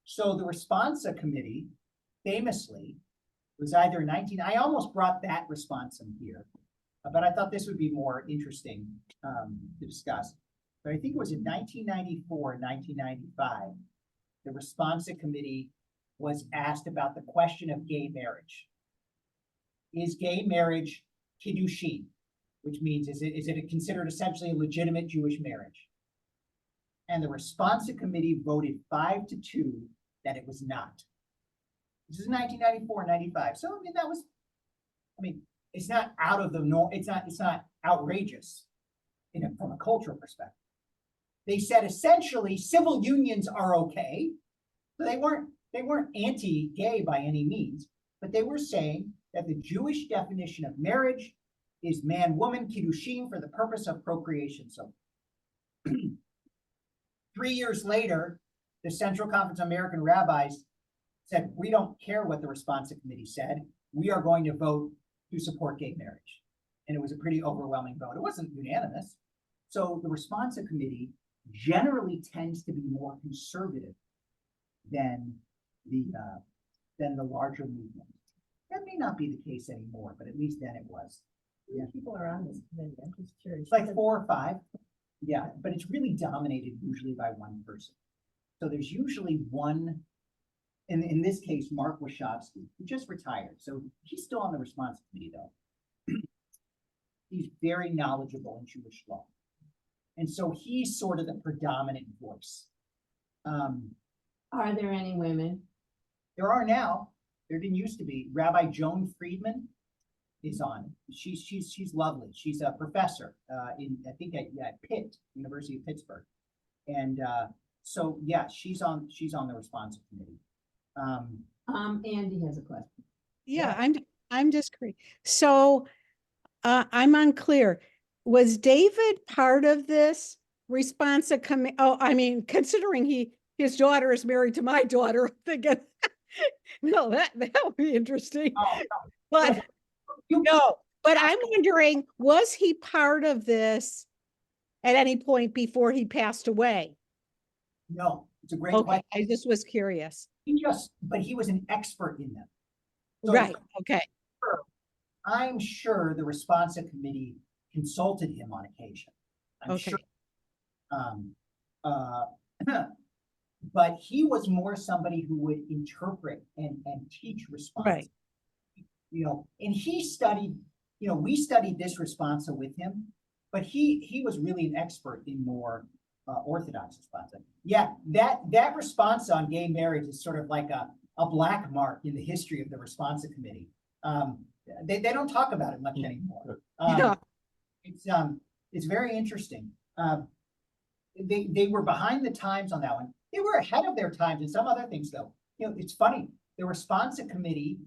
So the Responsa committee famously was either I almost brought that responsum here, but I thought this would be more interesting to discuss. But I think it was in 1994, 1995, the Responsa committee was asked about the question of gay marriage. Is gay marriage kiddushin, which means is it considered essentially a legitimate Jewish marriage? And the Responsa committee voted 5-2 that it was not. This is 1994, 95. So it's not out of the norm. It's not outrageous from a cultural perspective. They said essentially civil unions are okay. So they weren't anti-gay by any means, but they were saying that the Jewish definition of marriage is man-woman kiddushin for the purpose of procreation. So 3 years later, the Central Conference of American Rabbis said, we don't care what the Responsa committee said. We are going to vote to support gay marriage. And it was a pretty overwhelming vote. It wasn't unanimous. So the Responsa committee generally tends to be more conservative than the larger movement. That may not be the case anymore, but at least then it was. Yeah, people are on this committee. I'm just curious. It's like 4 or 5. Yeah, but it's really dominated usually by one person. So there's usually one, in this case, Mark Wachowski, who just retired. So he's still on the Responsa committee though. He's very knowledgeable in Jewish law. And so he's sort of the predominant voice. Are there any women? There are now. There didn't used to be. Rabbi Joan Friedman is on. She's lovely. She's a professor at Pitt, University of Pittsburgh, and so yeah, she's on the Responsa committee. Andy has a question. Yeah, I'm just curious. So I'm unclear. Was David part of this Responsa committee? Oh, I mean, considering his daughter is married to my daughter, I'm thinking, no, that would be interesting. Oh, But but I'm wondering, was he part of this at any point before he passed away? no, it's a great Okay, question. I just was curious. But he was an expert in them. So Right, okay. I'm sure the Responsa committee consulted him on occasion. I'm Okay. sure. But he was more somebody who would interpret and teach Responsa. Right. And he studied, we studied this Responsa with him, but he was really an expert in more Orthodox Responsa. Yeah, that Responsa on gay marriage is sort of like a black mark in the history of the Responsa committee. They don't talk about it much anymore. Yeah. It's very interesting. They were behind the times on that one. They were ahead of their times in some other things, though. It's funny. The Responsa committee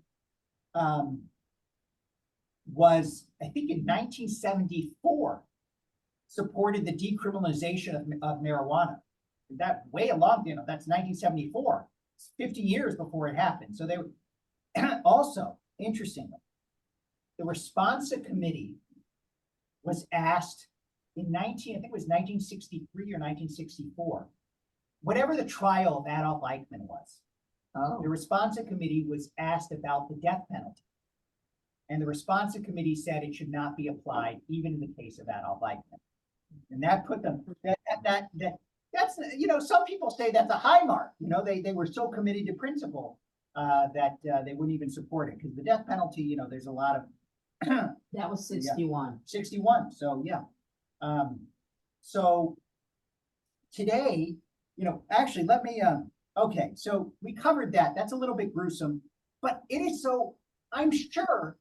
was, I think, in 1974, supported the decriminalization of marijuana. That way along, that's 1974. It's 50 years before it happened. So they were also, interestingly, the Responsa committee was asked in I think it was 1963 or 1964, whatever the trial of Adolf Eichmann was. The Responsa committee was asked about the death penalty. And the Responsa committee said it should not be applied even in the case of Adolf Eichmann. And that put them, that's, some people say that's a high mark. They were so committed to principle that they wouldn't even support it, because the death penalty, there's a lot of. That was 61. 61, so yeah. So today, actually, let me, okay, so we covered that. That's a little bit gruesome, but it is so, I'm sure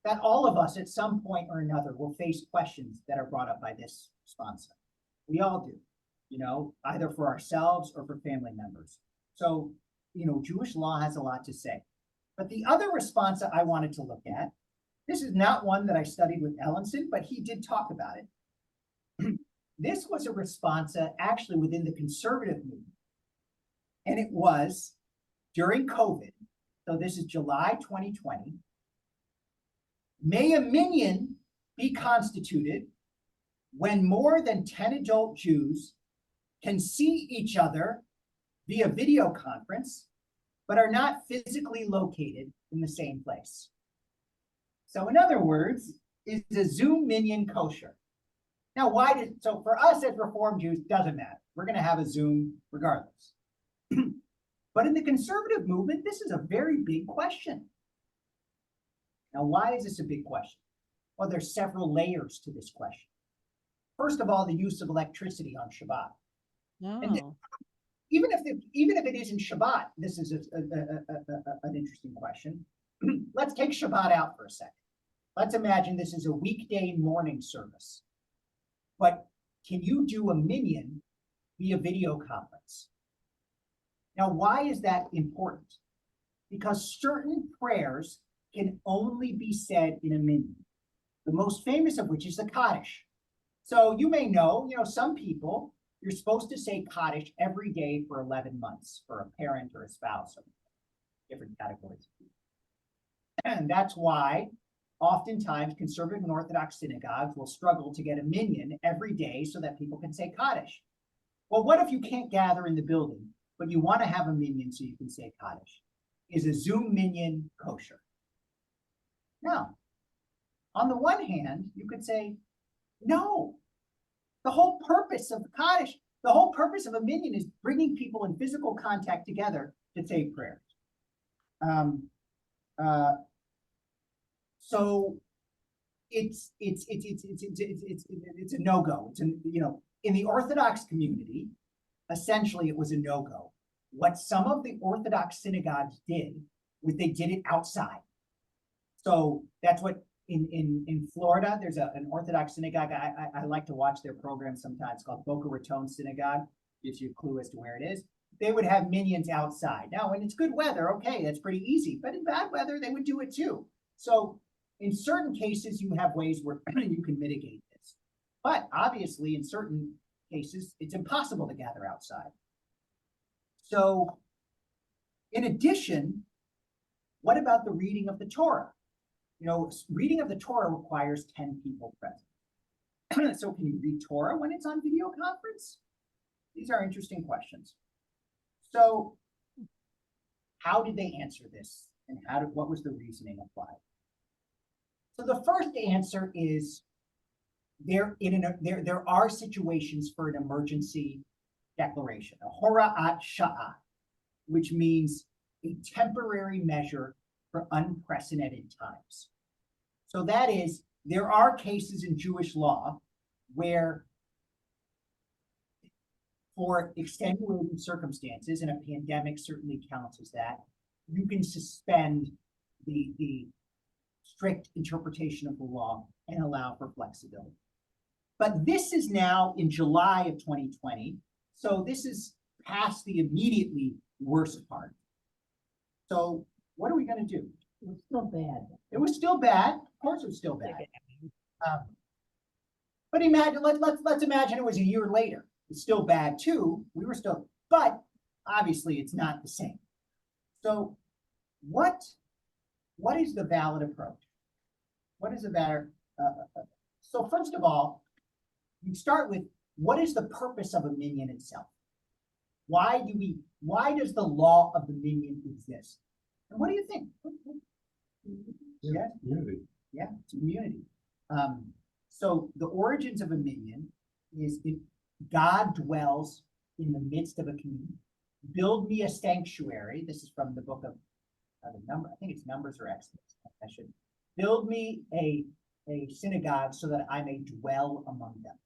that all of us at some point or another will face questions that are brought up by this sponsor. We all do, either for ourselves or for family members. So, Jewish law has a lot to say. But the other responsa I wanted to look at, this is not one that I studied with Ellenson, but he did talk about it. This was a responsa actually within the conservative movement. And it was during COVID. So this is July 2020. May a minyan be constituted when more than 10 adult Jews can see each other via video conference, but are not physically located in the same place. So in other words, is a Zoom minyan kosher? Now, so for us as Reform Jews, doesn't matter. We're going to have a Zoom regardless. But in the conservative movement, this is a very big question. Now, why is this a big question? Well, there's several layers to this question. First of all, the use of electricity on Shabbat. And even if it isn't Shabbat, this is an interesting question. Let's take Shabbat out for a second. Let's imagine this is a weekday morning service. But can you do a minyan via video conference? Now, why is that important? Because certain prayers can only be said in a minyan. The most famous of which is the Kaddish. So you may know, some people, you're supposed to say Kaddish every day for 11 months for a parent or a spouse, or different categories. And that's why oftentimes conservative and Orthodox synagogues will struggle to get a minyan every day so that people can say Kaddish. Well, what if you can't gather in the building, but you want to have a minyan so you can say Kaddish? Is a Zoom minyan kosher? Now, on the one hand, you could say, no. The whole purpose of Kaddish, the whole purpose of a minyan is bringing people in physical contact together to say prayers. So it's a no-go. It's in the Orthodox community, essentially it was a no-go. What some of the Orthodox synagogues did was they did it outside. So that's what in Florida, there's an Orthodox synagogue. I like to watch their program sometimes, called Boca Raton Synagogue. Gives you a clue as to where it is. They would have minions outside. Now, when it's good weather, okay, that's pretty easy. But in bad weather, they would do it too. So in certain cases, you have ways where you can mitigate this. But obviously, in certain cases, it's impossible to gather outside. So in addition, what about the reading of the Torah? Reading of the Torah requires 10 people present. So can you read Torah when it's on video conference? These are interesting questions. So how did they answer this? And what was the reasoning applied? So the first answer is there are situations for an emergency declaration, a hora'at sha'ah, which means a temporary measure for unprecedented times. So that is, there are cases in Jewish law where, for extenuating circumstances, and a pandemic certainly counts as that, you can suspend the strict interpretation of the law and allow for flexibility. But this is now in July of 2020, so this is past the immediately worst part. So what are we going to do? It was still bad. It was still bad. Of course, it was still bad. But imagine, let's imagine it was a year later. It's still bad too. We were still, but obviously it's not the same. So, what is the valid approach? What is the better? So first of all, you start with what is the purpose of a minyan itself? Why does the law of the minyan exist? And what do you think? Yeah, community. Yeah, it's community. So the origins of a minyan is God dwells in the midst of a community. Build me a sanctuary. This is from the book of I think it's Numbers or Exodus. I should build me a synagogue so that I may dwell among them.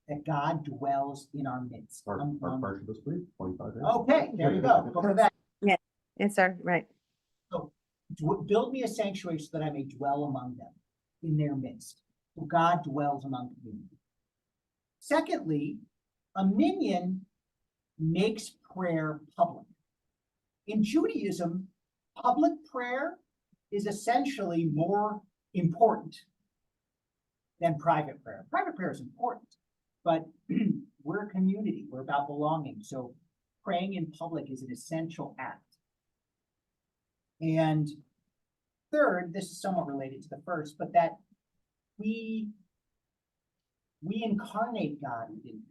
that God dwells in our midst. Our parsha this week, 25 days. Okay, there you go. Go for that. It's our, right. So build me a sanctuary so that I may dwell among them in their midst. So God dwells among community. Secondly, a minyan makes prayer public. In Judaism, public prayer is essentially more important than private prayer. Private prayer is important, but we're a community. We're about belonging. So praying in public is an essential act. And third, this is somewhat related to the first, but that we incarnate God within.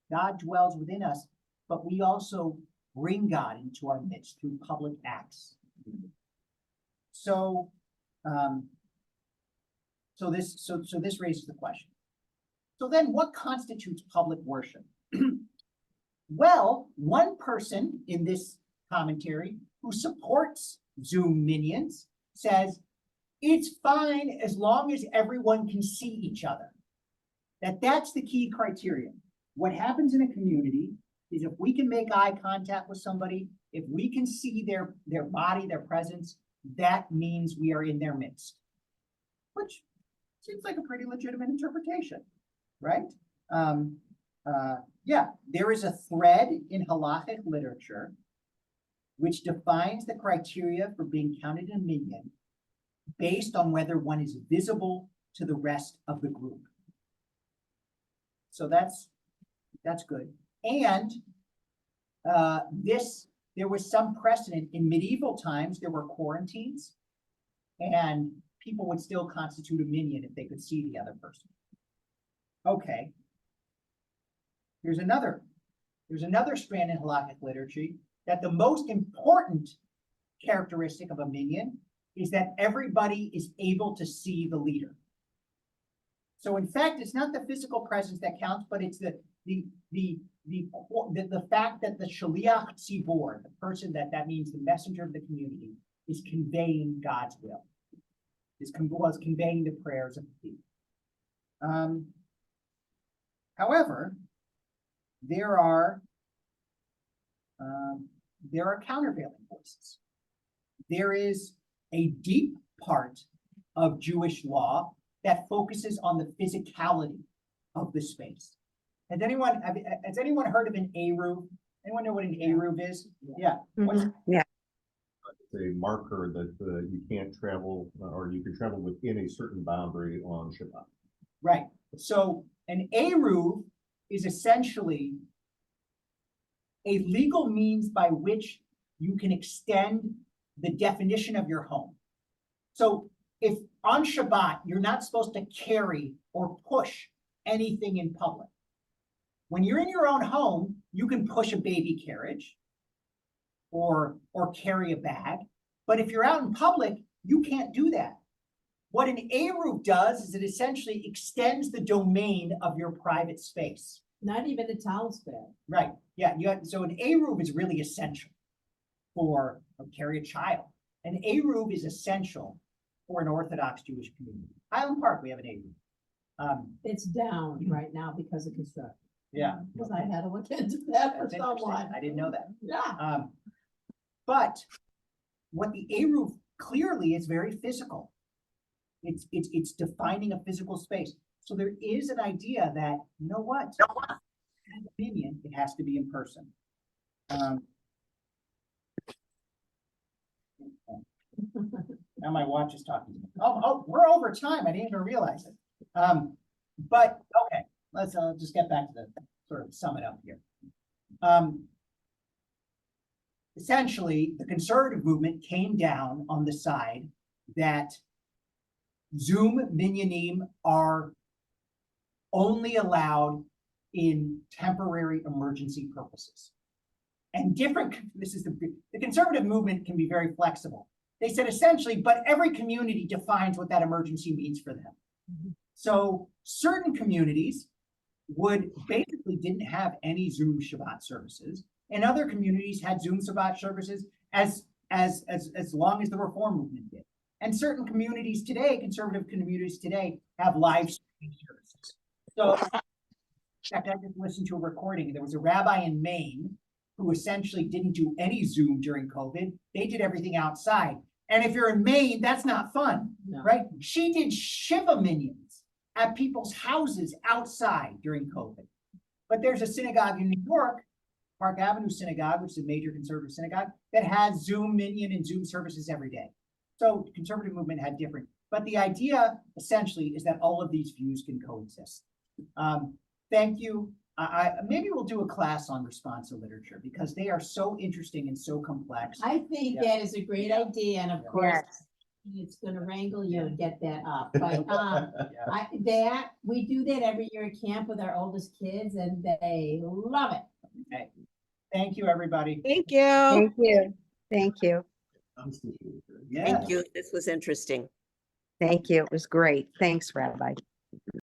God dwells within us, but we also bring God into our midst through public acts. So, so this raises the question. So then, what constitutes public worship? Well, one person in this commentary who supports Zoom minions says it's fine as long as everyone can see each other. That's the key criterion. What happens in a community is if we can make eye contact with somebody, if we can see their body, their presence, that means we are in their midst, which seems like a pretty legitimate interpretation, right? Yeah, there is a thread in halakhic literature which defines the criteria for being counted in a minyan based on whether one is visible to the rest of the group. So that's good. And there was some precedent in medieval times. There were quarantines, and people would still constitute a minyan if they could see the other person. Okay. There's another strand in halakhic literature that the most important characteristic of a minyan is that everybody is able to see the leader. So in fact, it's not the physical presence that counts, but it's the fact that the shaliach tzibor, the person that means the messenger of the community, is conveying God's will, was conveying the prayers of the people. However, there are countervailing voices. There is a deep part of Jewish law that focuses on the physicality of the space. Has anyone heard of an eruv? Anyone know what an eruv is? Yeah. Yeah. It's a marker that you can't travel, or you can travel within a certain boundary on Shabbat. Right. So an eruv is essentially a legal means by which you can extend the definition of your home. So if on Shabbat, you're not supposed to carry or push anything in public. When you're in your own home, you can push a baby carriage or carry a bag. But if you're out in public, you can't do that. What an eruv does is it essentially extends the domain of your private space. Not even a towel spread. Right. Yeah. So an eruv is really essential for carry a child. An eruv is essential for an Orthodox Jewish community. Highland Park, we have an eruv. It's down right now because of construction. Yeah. Because I had to look into that for That's interesting. someone. I didn't know that. Yeah. But what the eruv clearly is very physical. It's defining a physical space. So there is an idea that, you know what? As a minyan, it has to be in person. Now my watch is talking to me. Oh, we're over time. I didn't even realize it. But okay, let's just get back to the sort of sum it up here. Essentially, the conservative movement came down on the side that Zoom minyanim are only allowed in temporary emergency purposes. And the conservative movement can be very flexible. They said essentially, but every community defines what that emergency means for them. Mm-hmm. So certain communities basically didn't have any Zoom Shabbat services, and other communities had Zoom Shabbat services as long as the Reform movement did. And certain communities today, conservative communities today, have live streaming services. So In fact, I just listened to a recording. There was a rabbi in Maine who essentially didn't do any Zoom during COVID. They did everything outside. And if you're in Maine, that's not fun, No. right? She did Shiva minions at people's houses outside during COVID. But there's a synagogue in New York, Park Avenue Synagogue, which is a major conservative synagogue, that has Zoom minion and Zoom services every day. So the conservative movement had different, but the idea essentially is that all of these views can coexist. Thank you. Maybe we'll do a class on responsa literature because they are so interesting and so complex. I think Yeah. that is a great idea, and of course, it's gonna wrangle you to get that up, but, we do that every year at camp with our oldest kids, and they love it. Okay. Thank you, everybody. Thank you. Thank you. Thank you. Yeah. Thank you. This was interesting. Thank you. It was great. Thanks, Rabbi.